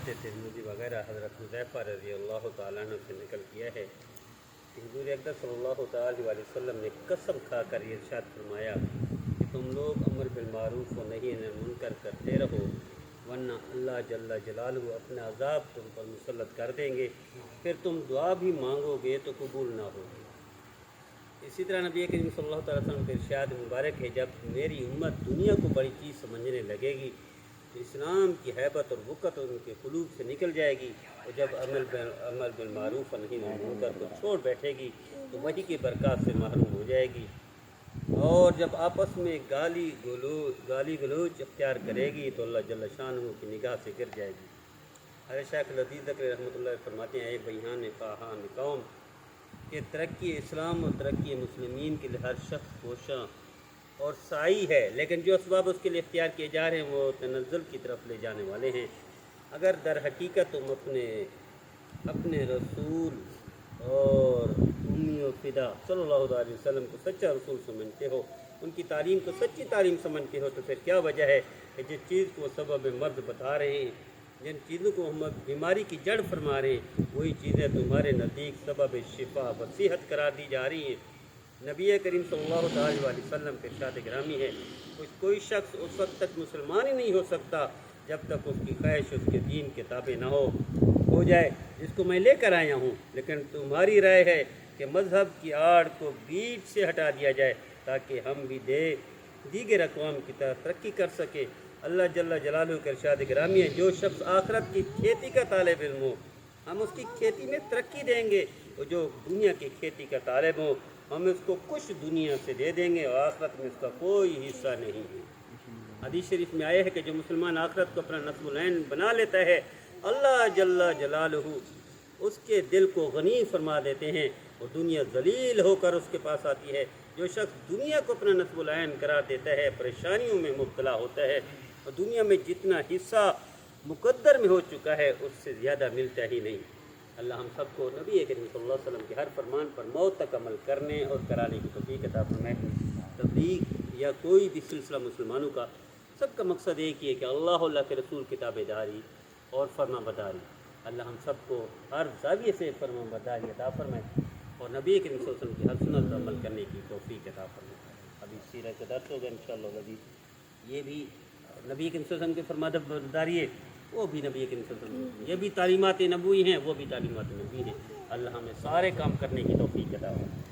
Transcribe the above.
روایت ترمذی وغیرہ حضرت حذیفہ رضی اللہ تعالیٰ عنہ سے نقل کیا ہے کہ حضور اقدس صلی اللہ تعالیٰ علیہ وسلم نے قسم کھا کر یہ ارشاد فرمایا کہ تم لوگ امر بالمعروف و نہی عن المنکر کرتے رہو، ورنہ اللہ جل جلالہ اپنا عذاب تم پر مسلط کر دیں گے، پھر تم دعا بھی مانگو گے تو قبول نہ ہوگی۔ اسی طرح نبی کریم صلی اللہ تعالیٰ وسلم کے ارشاد مبارک ہے، جب میری امت دنیا کو بڑی چیز سمجھنے لگے گی تو اسلام کی ہیبت اور وقت ان کے قلوب سے نکل جائے گی، اور جب عمل بالمعروف اور نہی عن المنکر کو چھوڑ بیٹھے گی تو وہی کی برکات سے محروم ہو جائے گی، اور جب آپس میں گالی گلوچ اختیار کرے گی تو اللہ جل شانہ کی نگاہ سے گر جائے گی۔ حضرت شیخ الحدیث ذکر رحمۃ اللہ فرماتے ہیں، بیان فاہان قوم کہ ترقی اسلام اور ترقی مسلمین کے لیے ہر شخص کوشاں اور سعی ہے، لیکن جو اسباب اس کے لیے اختیار کیے جا رہے ہیں وہ تنزل کی طرف لے جانے والے ہیں۔ اگر در حقیقت تم اپنے رسول اور امی و فدا صلی اللہ علیہ وسلم کو سچا رسول سمجھتے ہو، ان کی تعلیم کو سچی تعلیم سمجھتے ہو، تو پھر کیا وجہ ہے کہ جس چیز کو سبب مرض بتا رہے ہیں، جن چیزوں کو ہم بیماری کی جڑ فرما رہے ہیں، وہی چیزیں تمہارے نزدیک سبب شفا و صحت قرار دی جا رہی ہیں۔ نبی کریم صلی اللہ علیہ وسلم کے ارشاد گرامی ہے، کوئی شخص اس وقت تک مسلمان ہی نہیں ہو سکتا جب تک اس کی خواہش اس کے دین کے تابع نہ ہو جائے جس کو میں لے کر آیا ہوں، لیکن تمہاری رائے ہے کہ مذہب کی آڑ کو بیچ سے ہٹا دیا جائے تاکہ ہم بھی دیگر اقوام کی طرح ترقی کر سکے۔ اللہ جل جلالہ کے ارشاد گرامی ہے، جو شخص آخرت کی کھیتی کا طالب علم ہو ہم اس کی کھیتی میں ترقی دیں گے، اور جو دنیا کی کھیتی کا طالب ہو ہم اس کو کچھ دنیا سے دے دیں گے اور آخرت میں اس کا کوئی حصہ نہیں ہے۔ حدیث شریف میں آیا ہے کہ جو مسلمان آخرت کو اپنا نصب العین بنا لیتا ہے، اللہ جل جلالہ اس کے دل کو غنی فرما دیتے ہیں اور دنیا ذلیل ہو کر اس کے پاس آتی ہے۔ جو شخص دنیا کو اپنا نصب العین قرار دیتا ہے پریشانیوں میں مبتلا ہوتا ہے، اور دنیا میں جتنا حصہ مقدر میں ہو چکا ہے اس سے زیادہ ملتا ہی نہیں۔ اللہ ہم سب کو نبی کریم صلی اللہ علیہ وسلم کے ہر فرمان پر موت تک عمل کرنے اور کرانے کی توفیق عطا فرمائے۔ تبلیغ یا کوئی بھی سلسلہ مسلمانوں کا سب کا مقصد ایک ہی ہے کہ اللہ کے رسول کی تابع داری اور فرما برداری۔ اللہ ہم سب کو ہر زاویے سے فرما برداری عطا فرمائے اور نبی کریم صلی اللہ علیہ وسلم کی ہر سنت پر عمل کرنے کی توفیق عطا فرمائے۔ ابھی سیرت کا درس ہوگا انشاءاللہ العزیز، یہ بھی نبی کریم صلی اللہ علیہ وسلم کی فرما برداری ہے، وہ بھی نبی کریم صلی اللہ علیہ وسلم، یہ بھی تعلیمات نبوی ہیں، وہ بھی تعلیمات نبوی ہیں۔ اللہ ہمیں سارے کام کرنے کی توفیق عطا فرمائے۔